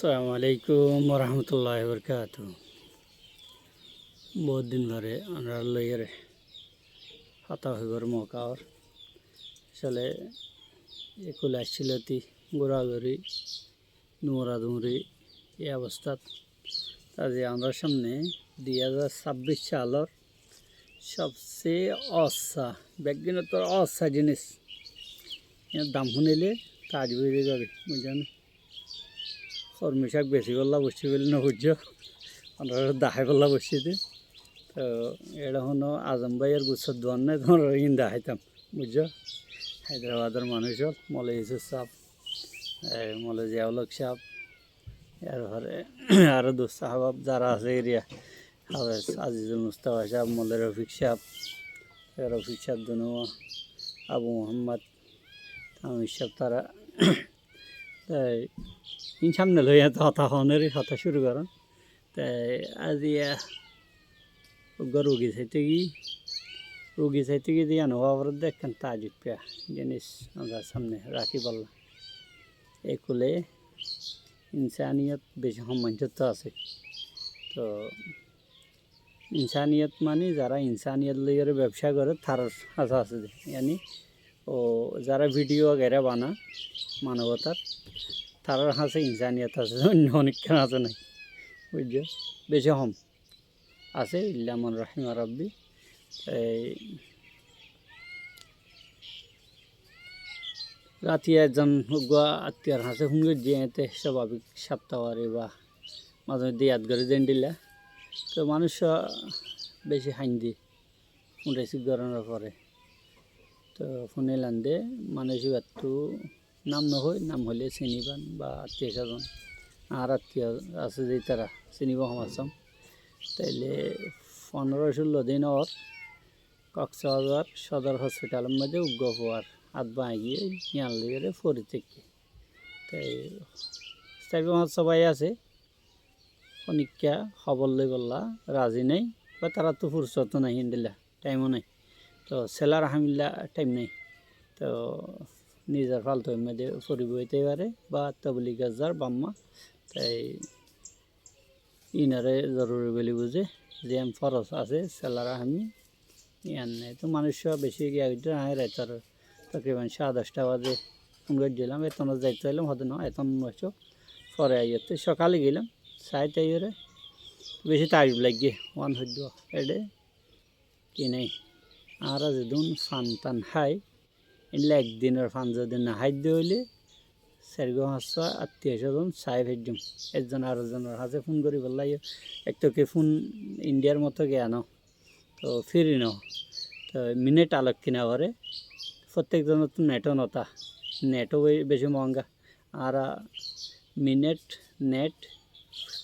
আসসালামু আলাইকুম রহমতুল্লাহ বরকাত। বহুত দিন ধরে আমরা লইয়ের হাতা হইবার মৌকার আসলে একুল আসছিল তি ঘোরাঘুরি দৌড়াদৌড়ি এই অবস্থাত কাজে আমরা সামনে 2026 সালের সবচেয়ে অসা ব্যাগদিনের তো অসা জিনিস এর দাম শুনিলে কাজ বেরিয়ে যাবে বুঝলেন। কর্মী শাক বেশি করলা বসছি বলে না বুঝছো আমরা দাহাই করলা বসছি তো এটা হলো আজম ভাইয়ের গুচ্ছর দোয়ান নাই তোমার ইন দেখাইতাম বুঝছো। হায়দ্রাবাদের মানুষ মলে ইউসুফ সাহ মলে জিয়াউলক সাহ এরপরে আরও দোস্ত সাহাব যারা আছে এরিয়া হাফেজ আজিজুল মুস্তাফা সাহ মলে রফিক সাহ দুনুয়া আবু মোহাম্মদ আমির সাহ তারা তাই ইন সামনে লইয়া তো হতা হনের হতা শুরু করেন। তাই আজি রুগী চাইতে গিয়ে দিয়ে আবার দেখেন তাজিব পেয়া জিনিস আমরা সামনে রাখি বললাম একুলে ইনসানিয়ত বেশি সম্মানিত আছে। তো ইনসানিয়ত মানে যারা ইনসানিয়ত লইয়ের ব্যবসা করে তার হাসা আছে ইয়ানি ও যারা ভিডিও গেরা বানা মানবতার তার হাসে ইনসানিয়ত আছে, অন্য অনেক কেন আছে নাই বুঝছো। বেশি হম আছে ইল্লামন রাহিমা রব্বি। এই রাতি একজন হুয়া আত্মীয়ার হাসে হুঙ্গে যেতে স্বাভাবিক সপ্তাহে বা মাঝে মধ্যে ইয়াদ করে দেন দিলা তো মানুষ বেশি হাইন্দি ফোনটা রিসিভ করানোর পরে তো ফোনে লান্দে মানুষ একটু নাম নহয় নাম হলে চিনিবান বা আত্মীয় স্বজন আর আত্মীয় আছে যে তারা চিনিব সমাজম তাইলে 15-16 দিন ওর কক্সবাজার সদর হসপিটালের মধ্যে উগ্র হওয়ার হাত বাঁ গিয়ে ইয়ান লিগে ফরি থেকে তাই সবাই আছে অনেকটা খবর লই বললা রাজি নেই বা তারা তো ফুরসত নাই হিন্দিলা টাইমও নাই তো সেলার হামিল্লা টাইম নেই তো নিজের ফালতু মধ্যে ফরিব হইতে পারে বা তবলি গাজার বাম্মা তাই ইনারে জরুরি বলে বুঝে যে ফরস আছে সেলারা আমি ইয়ান নেই তো মানুষ বেশি গিয়ে আয় রাইতার তকরিবান 10:30 বাজে ফোন করে দিলাম এতন যাইতে এলাম হতে না এতন নয়তো পরে আইতে সকালে গেলাম সাইট আইরে বেশি তারিফ লাগিয়ে ওয়ান হইদ এডে কি নেই আর যেদিন ফান টান খাই এলে একদিনের ফান যদি না খাদ্য হইলে সেরকম হাসা আত্মীয় স্বজন সাহেব হেজম একজন আরেকজনের হাতে ফোন করি বললাই একটাকে ফোন ইন্ডিয়ার মতো গিয়া ন তো ফিরি ন তো মিনিট আলোক কিনা করে প্রত্যেকজনের তো নেটও নতা নেটও বেশি মহঙ্গা আর মিনিট নেট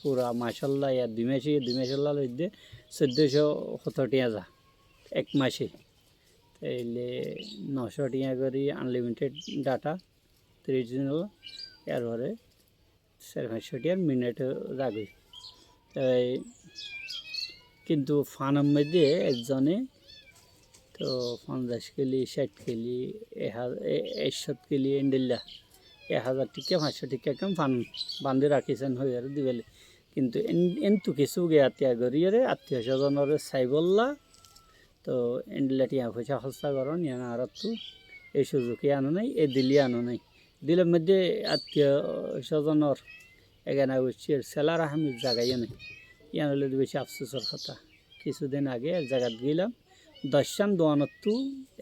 পুরা মাসাল্লাহ ইয়া 2 মাসের লইতে 1470 টাকা যা এক মাসে তাইলে 900 টাকা করে আনলিমিটেড ডাটা 30 দিন হলো এরপরে 400 টাকার মিনিট যাবে। তাই কিন্তু ফানের মধ্যে একজনে তো 50 কেলি 60 কেলি 100 কেলি এন্ডিল্লা 1000 টাকা 500 টাকা কম ফান বান্ধে রাখিছেন হয়ে আর দিবেলে কিন্তু এনতু কিছু গিয়া ত্যাগ করিয়ে আত্মীয় স্বজনের চাই বললা তো এন্ডিল্লা টিয়া পয়সা খরচা করেন ইয়ান আর তো এই সুযোগে আনো নাই এ দিলি আনো নাই দিলের মধ্যে আত্মীয় স্বজনের এখানে বুঝছি সেলার আহমেদ জায়গায় নেই ইয়ান হলে বেশি আফসোসের কথা। কিছুদিন আগে এক জায়গাত গেলাম 10 দোয়ানত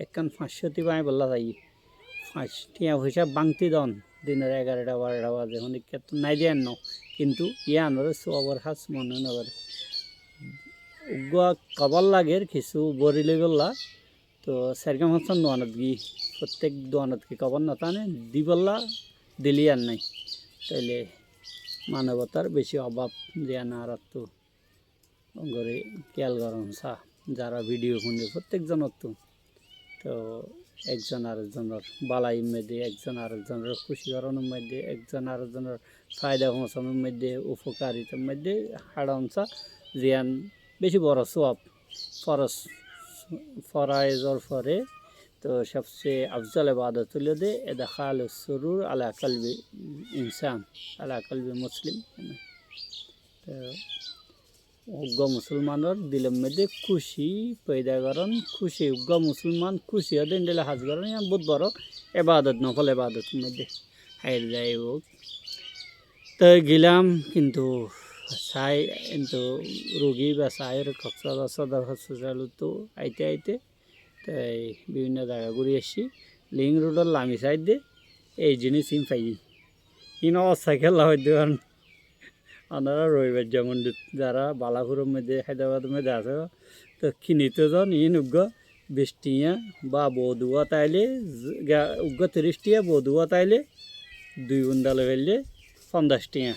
একখান 500 টি বাই বললা যাই 5 টিয়া পয়সা বাংতি দন দিনের 11টা 12টা বাজে অনেক তো নাই দেন ন কিন্তু ইয়ানোর সবার হাস মনে নগর উগুয়া কবল লাগের কিছু বরিলে বললা তো সেরকম হচ্ছেন দোয়ানত গি প্রত্যেক দোয়ানত কি কবর না টানে দি বললা দিলি আর নাই তাইলে মানবতার বেশি অভাব দেয়া না আর তো করে খেয়াল করেন চা যারা ভিডিও শুনে প্রত্যেকজনের তো একজন আরেকজনের বালাই মধ্যে একজন আরেকজনের খুশি করানোর মধ্যে একজন আরেকজনের ফায়দা পৌঁছানোর মধ্যে উপকারিতার মধ্যে হাড়াংসা জিয়ান বেশি বড় সব ফরস ফরাইজর পরে তো সবচেয়ে আফজল ইবাদত হলো দে এদাখাল সুরুর আলা কলবি ইনসান আলা কলবি মুসলিম। তো উগ্র মুসলমানের দিলের মধ্যে খুশি পয়দা করেন, খুশি উগ্র মুসলমান খুশি দিন দিলে হাজ করেন বহুত বড় এবাদত, নফল এবাদতের মধ্যে হাইর যাই হোক। তো গেলাম কিন্তু চাই কিন্তু রোগী বা চায়ের সদর হসপিটাল তো আইতে আইতে তাই বিভিন্ন জায়গা ঘুরে আসছি। লিং রোডের লামি সাইড দিয়ে এই জিনিস ইন পাই ইন অবস্থা খেলা হইতে পারেন আপনারা রবিবার যেমন যারা বালাপুরের মধ্যে হায়দ্রাবাদের মধ্যে আছে তো কিনিতে যান ইন উগ্র 20 টিয়া বা বৌদুয়া তাইলে উগ্র 30 টিয়া বৌদুয়া তাইলে 2 বুন্দালে ফেললে 50 টিয়া।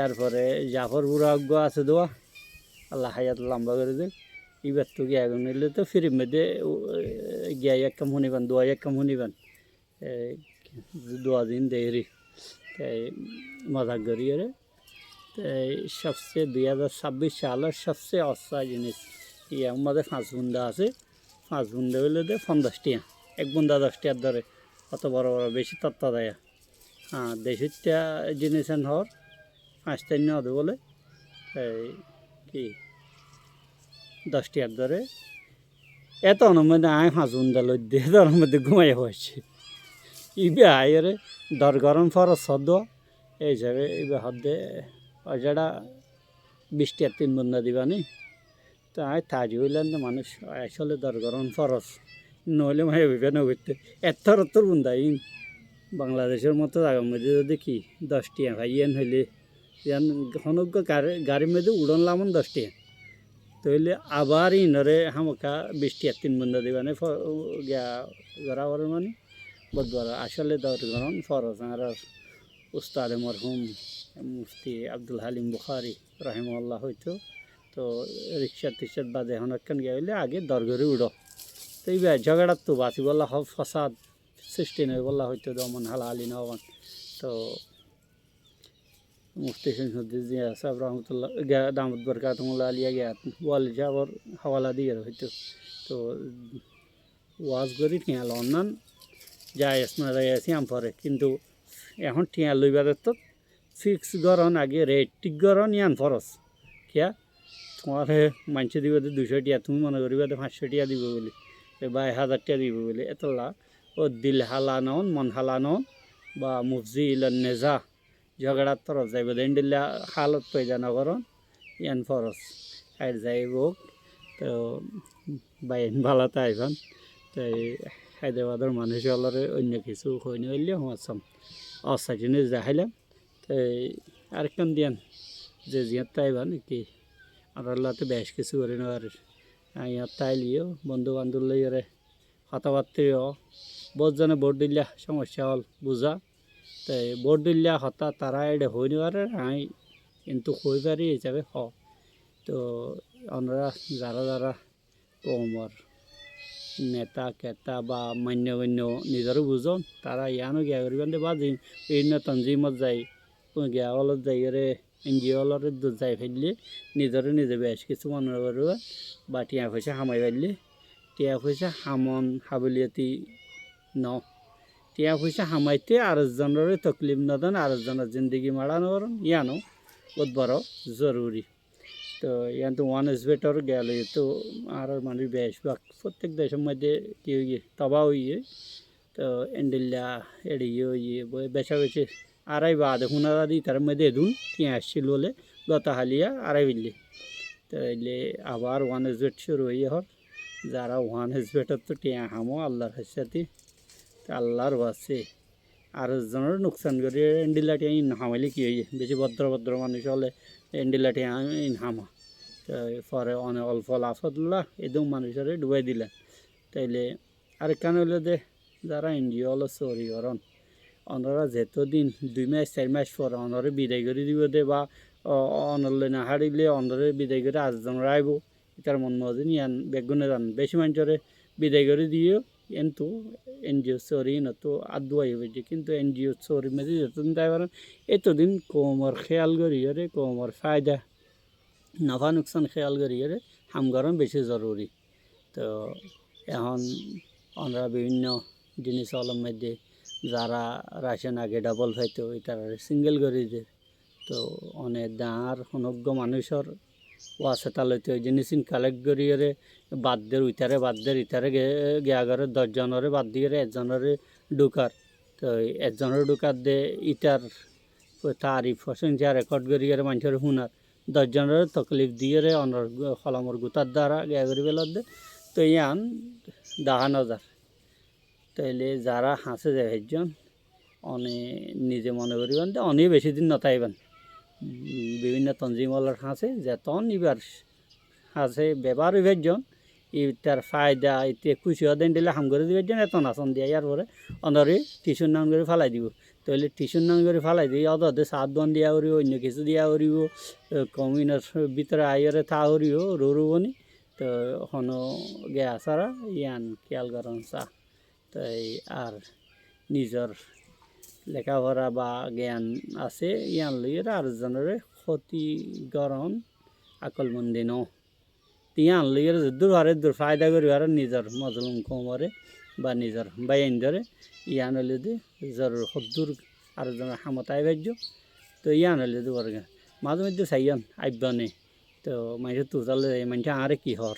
এরপরে জাফর বুড়া উগ্র আছে দোয়া আল্লাহ হায়াত লম্বা করে দেখ। এবার তো গিয়া নিলে তো ফ্রির মধ্যে গিয়া এক কাম শুনিবেন, দোয়া এক কাম শুনিবেন, দোয়া দিন দেরি তাই মজাক করি রে। তাই সবচেয়ে 2026 সালের সবচেয়ে অসা জিনিস ইয়ে আমাদের 5 বুন্দা আছে, 5 বুন্দা হইলে দে 50 টিয়া, 1 বুন্দা 10 টিয়ার ধরে অত বড় বড় বেশি তত্ত্ব দেয়। হ্যাঁ 200টা জিনিস হর 5 টাইম হবে বলে এই কি 10 টিয়ার ধরে এত মধ্যে আয় 5 বুন্দা লই দিয়ে তোর মধ্যে ঘুমাই হয়েছে ইবে আয়রে দর গরম ফরস সদ এই হিসাবে ইবে হদে যেটা 20 টিয়ার 3 বুন্দা দিবানি। তো আয় তাজি হইলেন না মানুষ আসলে দর গরম ফরস নইলে মাই হইবে না করতে এত বুন্দা ইন বাংলাদেশের মতো জায়গার মধ্যে যদি কি 10 টিয়া ভাইয়েন হইলে ইয়ান হনজ্ঞ গাড়ির মধ্যে উড়ন লামন 10 টিয়া তইলে আবার ইনরে হামকা 20 টিয়ার 3 বুন্দা দিবানে গিয়া গড়াবার মানে বুধবার আসলে দর গরম ফরস। আর উস্তাদ মরহুম মুফতি আব্দুল হালিম বুখারি রাহিমাহুল্লাহ হইতো তো রিক্সা টিক্সার বাদে এখন একখান গিয়ে হইলে আগে দরগরে উড়ো তো এই ঝগড়া তো বাঁচি বললা হব ফসাদ সৃষ্টি নয় বললা হয়তো দমন হালালি নবান। তো মুফতি শামসুদ্দিন জিয়া সাহেব রহমতুল্লাহ দামদ বরকাতুল্লাহ আলিয়া গিয়া ওয়াল যাবর হাওয়ালা দিয়ে হইতো তো ওয়াজ করি টিয়া লন্নান যাই না যাই আছি আম পরে কিন্তু এখন টিয়া লইবাদের তো ফিক্স গরন আগে রেট ঠিক গরন ইয়ান ফরস কিয়া তোমার মানছে দিব 200 টিয়া তুমি মনে করিবা 500 টিয়া দিব বলে বা 1000 টিয়া দিব বলে এতলা ও দিল হালা নন মন হালা নন বা মুফজি ইলান নেজা ঝগড়ার তরফ যাইব দেন্ডিল্লা হালত পয়দা নগরন ইয়ান ফরস আর যাইব। তো বাইন ভালো তাইবান তাই হায়দ্রাবাদের মানুষ হলরে অন্য কিছু হইনি হইলে হমাম অসা জিনিস দেখাইলাম। তাই আরেকখান দিয়ান যে জিয়ার তাইবান কি আল্লাহতে বেশ কিছু করে নেওয়ার ইয়ার তাইলিও বন্ধু বান্ধব লইরে কথাবার্তাও বহুত জনে ভোট দিল্লা সমস্যা হল বুঝা তাই ভোট দিল্লা হতা তারা এটা হই নেওয়ারে আমি কিন্তু হই পারি হিসাবে হ। তো আমরা যারা যারা কমর নেতা কেতা বা মান্যগণ্য নিজেরও বুঝন তারা ইয়ানো গিয়া করিবেন বা বিভিন্ন তঞ্জিমত যাই গিয়া হলত যাই NGO হলত যাই ফেললে নিজেরও নিজে বেশ কিছু মনে করবা বা টিয়া পয়সা হামাই ফেললে টিয়া পয়সা হামন হাবলিয়াতি ন টিয়া পয়সা হামাইতে আরেকজনের তকলিফ না দেন আরেকজনের জিন্দগি মাড়ানো করেন ইয়ানো বহুত বড় জরুরি। তো ইয়ান তো ওয়ান ইজ বেটার গেলে তো আর মানুষ বেশিরভাগ প্রত্যেক দেশের মধ্যে কি হইয়ে তবা হইয়ে তো এন্ডিল্লা এড়িয়ে হইয়ে বেচা বেছে আড়াই বাদ হুনারা দি তার মধ্যে এদুন টিয়া আসছিল বলে গত হালিয়া আড়াই বিল্লি তো এলে আবার ওয়ান ইজ বেট শুরু হইয়ে হর যারা ওয়ান ইজ বেটার তো টিয়া হামো আল্লাহর হাসাতে আল্লাহর বাসে আরেকজনের নোকসান করে এন্ডিল্লা টিয়া ইন হামাইলে কি হইয়ে বেশি ভদ্র মানুষ হলে এন্ডিল্লা টিয়া ইন হামা পরে অনেক অল্প লাফাদুল্লাহ এদম মানুষের ডুবাই দিলেন। তাইলে আরেকখান হইলো যে যারা NGO হলো চরি করন ওনারা যেতদিন 2 মাস 4 মাস পরে অনরে বিদায় করে দিব দে বা অনলে না হারিলে অনরে বিদায় করে আরেকজন আইব এটার মন মজে নিয়ান বেগুনে যান বেশি মানুষরে বিদায় করে দিও কিন্তু NGO চরি নতো আদুয়াই হয়েছে কিন্তু NGO চরি মেঝে যতদিন তাই পারেন এতদিন কোমর খেয়াল করি কোমর ফায়দা নফা নুকসান খেয়াল করি হাম গরম বেশি জরুরি। তো এখন আমরা বিভিন্ন জিনিস অলম মধ্যে যারা রাশিয়ান আগে ডাবল পাইতো তারা সিঙ্গেল করে দিয়ে তো অনেক দাঁড় অনজ্ঞ মানুষের ওয়াসে তালইতে ওই জিনিস কালেক্ট করিয়ে বাদদের ইতারে গিয়া করে 10 জনরে বাদ দিয়ে একজনের ঢুকার তো একজনের ঢুকার দে ইটার তারিফ প্রশংসা রেকর্ড করিয়ে মানুষের শুনার 10 জনের তকলিফ দিয়ে অনর ফলামর গুতার দ্বারা গিয়া করি বেলার দে তো ইয়ান দাহানো যার তাইলে যারা হাসে যায় একজন অনে নিজে মনে করিবেন যে অনেক বেশি দিন নতাইবেন বিভিন্ন তঞ্জিমলার হাসে যে তন ইবার হাসে ব্যবহার হইবেজন ইটার ফায়দা ইতে খুশি হদেন দিলে হাম করে দিবেন এত নাচন দিয়ে ইয়ার পরে অনরে টিউশন নাম করে ফালাই দিব তাহলে টিউশন নাম করে ফালাই দিই অদে সাত বন দিয়া করিব অন্য কিছু দিয়া করিব কমিউনার ভিতরে আইরে থা করিব রুবনি তো হন গেয়া সারা ইয়ান খেয়াল করেন চা তাই আর নিজের লেখাপড়া বা জ্ঞান আছে ইয়ান লইয়ে আর জনের ক্ষতিকরণ আকলমন্দি ন ইয়ান লইয়ে দূর হারে দূর ফায়দা করি আর নিজের মজলুম কমরে বা নিজের বাইন ধরে ইয়ান হলে দি জর সদ্দূর আর জনের হামতায় ভাজ্য তো ইয়ান হলে দি বর্গা মাঝে মধ্যে চাইয়ান আইবানে তো মানুষের তুতালে মানুষ আরে কি হর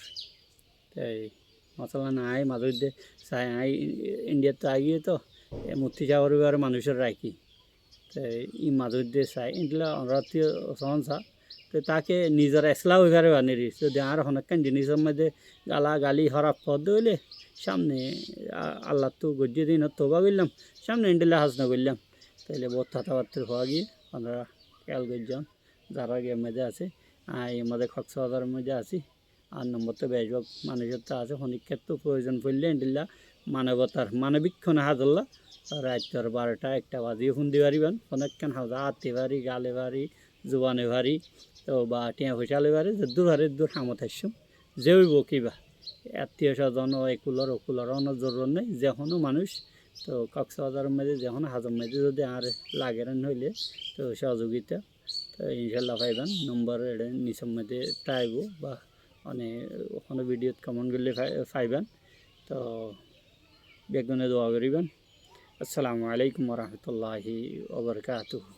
তাই মশলা নাই মাঝে মধ্যে চাই আই ইন্ডিয়ার তো আগিয়ে তো মূর্তি চাওয়ার মানুষের রাখি তো ই মাঝে মধ্যে চাই এগুলা অনরাত্রীয় সংসা তো তাকে নিজের এসলা হইবারে বানিয়ে যদি আর অনেকক্ষণ জিনিসের মধ্যে গালি হরাপ পদ হইলে সামনে আল্লাহ তো গজ্জে দিন তোবা করলাম সামনে ইন্ডিলা হাজনা করলাম তাইলে বহুত কথাবার্তার হওয়া গিয়ে আমরা খেয়াল করলাম যারা গিয়ে মধ্যে আছে এর মধ্যে কক্সবাজারের মধ্যে আছি আর নম্বর তো বেশিরভাগ মানুষের তো আছে অনেক ক্ষেত্রে প্রয়োজন পড়লে ইন্ডিল্লা মানবতার মানবিকক্ষণে হাজল্লা রাত্র 12টা 1টা বাজিয়ে ফোন দিয়ে পারিবেন অনেকক্ষণ হাজা আতে পারি গালে পারি জোবানে পারি তো বা টিয়া পয়সালে পারি যে দূর হারে দূর হামত আসছুম যে হইব কিবা আত্মীয় স্বজন ওকুলর অনেক জরুর নেই যেখনো মানুষ তো কক্সবাজারের মধ্যে যখন হাজর মধ্যে যদি আর লাগেন হইলে তো সহযোগিতা তো ইনশাল্লাহ পাইবেন নম্বর এটা নিচের মধ্যে টাইব বা অনেক কোনো ভিডিওত কমেন্ট করলে পাইবেন তো বেগুনে দোয়া করিবেন আসসালামু আলাইকুম রহমতুল্লাহি ওয়া বারাকাতুহু।